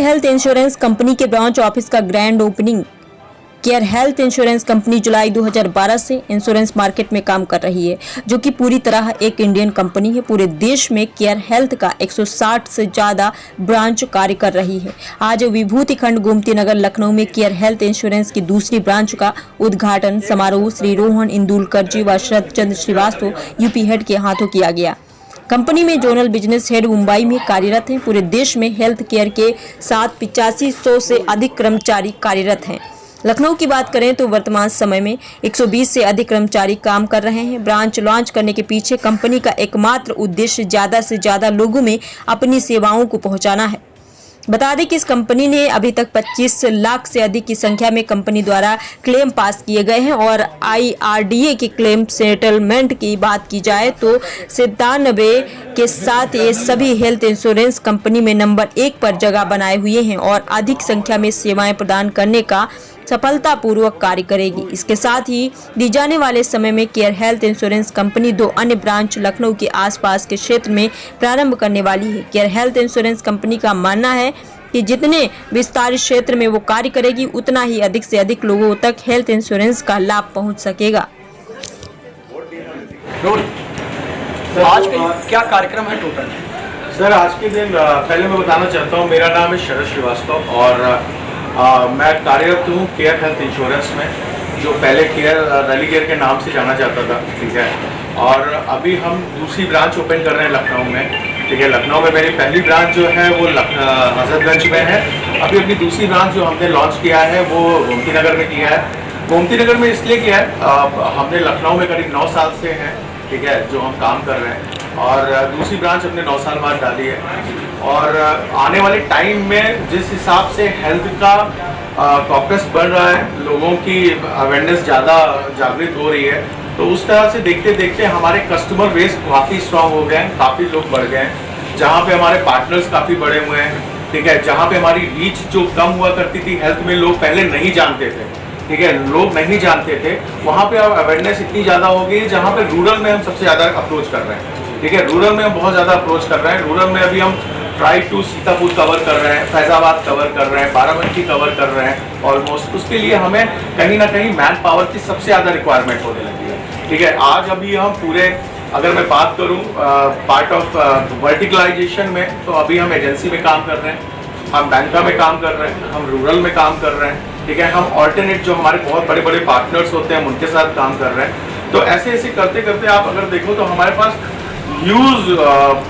Health insurance company के branch office का grand opening. Care health insurance company जुलाई 2012 से इंश्योरेंस मार्केट में काम कर रही है, जो कि पूरी तरह एक इंडियन कंपनी है। पूरे देश में केयर हेल्थ का 160 से ज्यादा ब्रांच कार्य कर रही है। आज विभूति खंड गोमती नगर लखनऊ में केयर हेल्थ इंश्योरेंस की दूसरी ब्रांच का उद्घाटन समारोह श्री रोहन इंदुलकर जी व शरद चंद्र श्रीवास्तव यूपी हेड के हाथों किया गया। कंपनी में जोनल बिजनेस हेड मुंबई में कार्यरत हैं। पूरे देश में हेल्थ केयर के साथ 8500 से अधिक कर्मचारी कार्यरत हैं। लखनऊ की बात करें तो वर्तमान समय में 120 से अधिक कर्मचारी काम कर रहे हैं। ब्रांच लॉन्च करने के पीछे कंपनी का एकमात्र उद्देश्य ज़्यादा से ज़्यादा लोगों में अपनी सेवाओं को पहुंचाना है। बता दें कि इस कंपनी ने अभी तक 25 लाख से अधिक की संख्या में कंपनी द्वारा क्लेम पास किए गए हैं और IRDA के क्लेम सेटलमेंट की बात की जाए तो 97 के साथ ये सभी हेल्थ इंश्योरेंस कंपनी में नंबर 1 पर जगह बनाए हुए हैं और अधिक संख्या में सेवाएं प्रदान करने का सफलतापूर्वक कार्य करेगी। इसके साथ ही दी जाने वाले समय में केयर हेल्थ इंश्योरेंस कंपनी 2 अन्य ब्रांच लखनऊ के आसपास के क्षेत्र में प्रारंभ करने वाली है। केयर हेल्थ इंश्योरेंस कंपनी का मानना है कि जितने विस्तारित क्षेत्र में वो कार्य करेगी, उतना ही अधिक से अधिक लोगों तक हेल्थ इंश्योरेंस का लाभ पहुंच सकेगा। आज का क्या कार्यक्रम है टोटल? सर, आज के दिन पहले मैं बताना चाहता हूँ, मेरा नाम है शरद श्रीवास्तव और मैं कार्यरत हूँ केयर हेल्थ इंश्योरेंस में, जो पहले रैली केयर के नाम से जाना जाता था। ठीक है, और अभी हम दूसरी ब्रांच ओपन कर रहे हैं लखनऊ में। ठीक है, लखनऊ में मेरी पहली ब्रांच जो है वो हजरतगंज में है। अभी अपनी दूसरी ब्रांच जो हमने लॉन्च किया है वो गोमती नगर में किया है। गोमती नगर में इसलिए किया है, हमने लखनऊ में करीब 9 साल से हैं, ठीक है, जो हम काम कर रहे हैं, और दूसरी ब्रांच हमने 9 साल बाद डाली है। और आने वाले टाइम में जिस हिसाब से हेल्थ का कॉकस बढ़ रहा है, लोगों की अवेयरनेस ज़्यादा जागृत हो रही है, तो उस तरह से देखते देखते हमारे कस्टमर बेस काफ़ी स्ट्रांग हो गए हैं, काफ़ी लोग बढ़ गए हैं, जहाँ पे हमारे पार्टनर्स काफ़ी बड़े हुए हैं। ठीक है, जहाँ पे हमारी रीच जो कम हुआ करती थी हेल्थ में, लोग पहले नहीं जानते थे, ठीक है, लोग नहीं जानते थे, वहाँ पे अब अवेयरनेस इतनी ज़्यादा हो गई है, जहाँ पे रूरल में हम सबसे ज़्यादा अप्रोच कर रहे हैं। ठीक है, रूरल में हम बहुत ज़्यादा अप्रोच कर रहे हैं। रूरल में अभी हम ट्राई टू सीतापुर कवर कर रहे हैं, फैजाबाद कवर कर रहे हैं, बाराबंकी कवर कर रहे हैं ऑलमोस्ट। उसके लिए हमें कहीं ना कहीं मैन पावर की सबसे ज़्यादा रिक्वायरमेंट होने लगी है। ठीक है, आज अभी हम पूरे, अगर मैं बात करूं पार्ट ऑफ वर्टिकलाइजेशन में, तो अभी हम एजेंसी में काम कर रहे हैं, हम बैंका में काम कर रहे हैं, हम रूरल में काम कर रहे हैं। ठीक है, हम ऑल्टरनेट जो हमारे बहुत बड़े बड़े पार्टनर्स होते हैं, हम उनके साथ काम कर रहे हैं। तो ऐसे ऐसे करते करते आप अगर देखो तो हमारे पास ह्यूज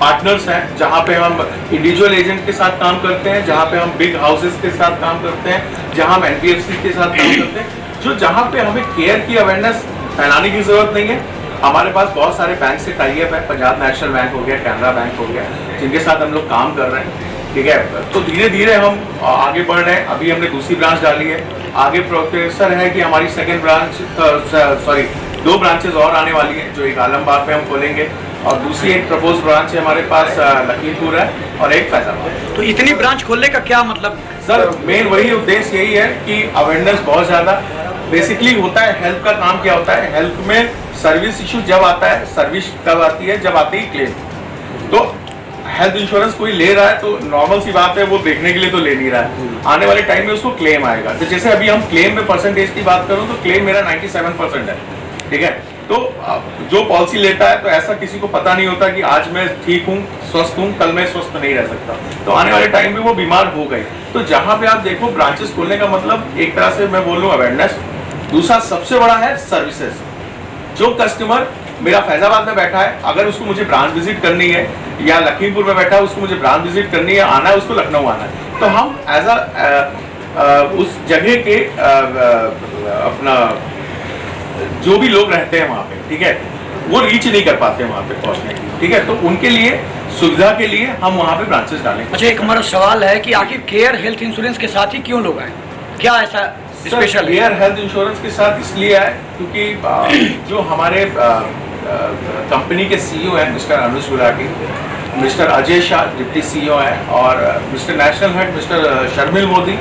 पार्टनर्स हैं, जहाँ पे हम इंडिविजुअल एजेंट के साथ काम करते हैं, जहाँ पे हम बिग हाउसेस के साथ काम करते हैं, जहाँ हम NBFC के साथ काम करते हैं, जो जहाँ पे हमें केयर की अवेयरनेस फैलाने की जरूरत नहीं है। हमारे पास बहुत सारे बैंक से टाई अप है, पंजाब नेशनल बैंक हो गया, कैनरा बैंक हो गया, जिनके साथ हम लोग काम कर रहे हैं। ठीक है, तो धीरे धीरे हम आगे बढ़ रहे हैं। अभी हमने दूसरी ब्रांच डाली है, आगे प्रोसेसर है कि हमारी सेकेंड ब्रांच 2 ब्रांचेस और आने वाली हैं, जो एक आलमबाग में हम खोलेंगे और दूसरी एक प्रपोज ब्रांच है हमारे पास लखीमपुर है और एक फैजाबाद। तो इतनी ब्रांच खोलने का क्या मतलब? सर, मेन वही उद्देश्य यही है कि अवेयरनेस बहुत ज़्यादा बेसिकली होता है। हेल्थ का काम क्या होता है, हेल्थ में सर्विस इशू जब आता है, सर्विस कब आती है, जब आती है क्लेम। तो हेल्थ इंश्योरेंस कोई ले रहा है तो नॉर्मल सी बात है, वो देखने के लिए तो ले नहीं रहा है, आने वाले टाइम में उसको क्लेम आएगा। तो जैसे अभी हम क्लेम में परसेंटेज की बात करूं तो क्लेम मेरा 97% है। ठीक है, तो जो पॉलिसी लेता है, तो ऐसा किसी को पता नहीं होता कि आज मैं ठीक हूँ, स्वस्थ हूँ, कल मैं स्वस्थ नहीं रह सकता, तो आने वाले टाइम में वो बीमार हो गई। तो जहाँ पे आप देखो ब्रांचेस खोलने का मतलब एक तरह से मैं बोल लूँ अवेयरनेस। दूसरा सबसे बड़ा है सर्विसेज। जो कस्टमर मेरा फैजाबाद में बैठा है, अगर उसको मुझे ब्रांच विजिट करनी है, या लखीमपुर में बैठा है उसको मुझे ब्रांच विजिट करनी है, आना है उसको लखनऊ आना है, तो हम एज उस जगह के अपना जो भी लोग रहते हैं वहाँ पे, ठीक है, वो रीच नहीं कर पाते वहाँ पे पहुँचने की। ठीक है, तो उनके लिए सुविधा के लिए हम वहाँ पे ब्रांचेस डालेंगे। अच्छा, एक हमारा सवाल है कि आखिर केयर हेल्थ इंश्योरेंस के साथ ही क्यों लोग आए, क्या ऐसा स्पेशल? केयर हेल्थ इंश्योरेंस के साथ इसलिए आए क्योंकि जो हमारे कंपनी के CEO हैं mister Anuj Gulati, mister Ajay Shah deputy CEO हैं, और mister national head mister Sharmil Modi,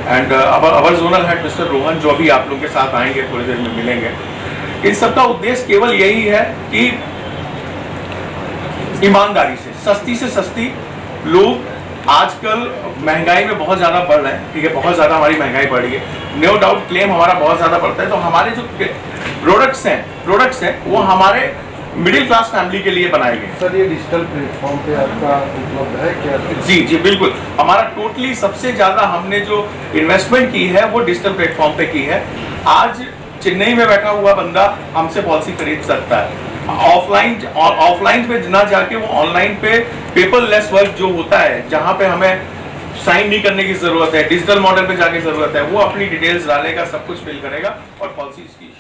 and our zonal head mister Rohan, जो अभी आप लोग के साथ आएंगे, थोड़ी देर में मिलेंगे। इन सबका उद्देश्य केवल यही है कि ईमानदारी से सस्ती लोग आजकल महंगाई में बहुत ज़्यादा बढ़ रहे हैं, ठीक है, बहुत ज़्यादा हमारी महंगाई बढ़ रही है, नो डाउट क्लेम हमारा बहुत ज़्यादा बढ़ता है। तो हमारे जो प्रोडक्ट्स हैं वो हमारे मिडिल क्लास फैमिली के लिए बनाए गए। सर ये डिजिटल प्लेटफॉर्म पे आपका उपलब्ध है क्या? जी जी बिल्कुल, हमारा टोटली सबसे ज़्यादा हमने जो इन्वेस्टमेंट की है वो डिजिटल प्लेटफॉर्म पे की है। आज चेन्नई में बैठा हुआ बंदा हमसे पॉलिसी खरीद सकता है। ऑफलाइन पे ना जाके वो ऑनलाइन पे पेपरलेस वर्क जो होता है, जहाँ पे हमें साइन नहीं करने की जरूरत है, डिजिटल मॉडल पे जाके जरूरत है, वो अपनी डिटेल्स डालेगा, सब कुछ फिल करेगा और पॉलिसी की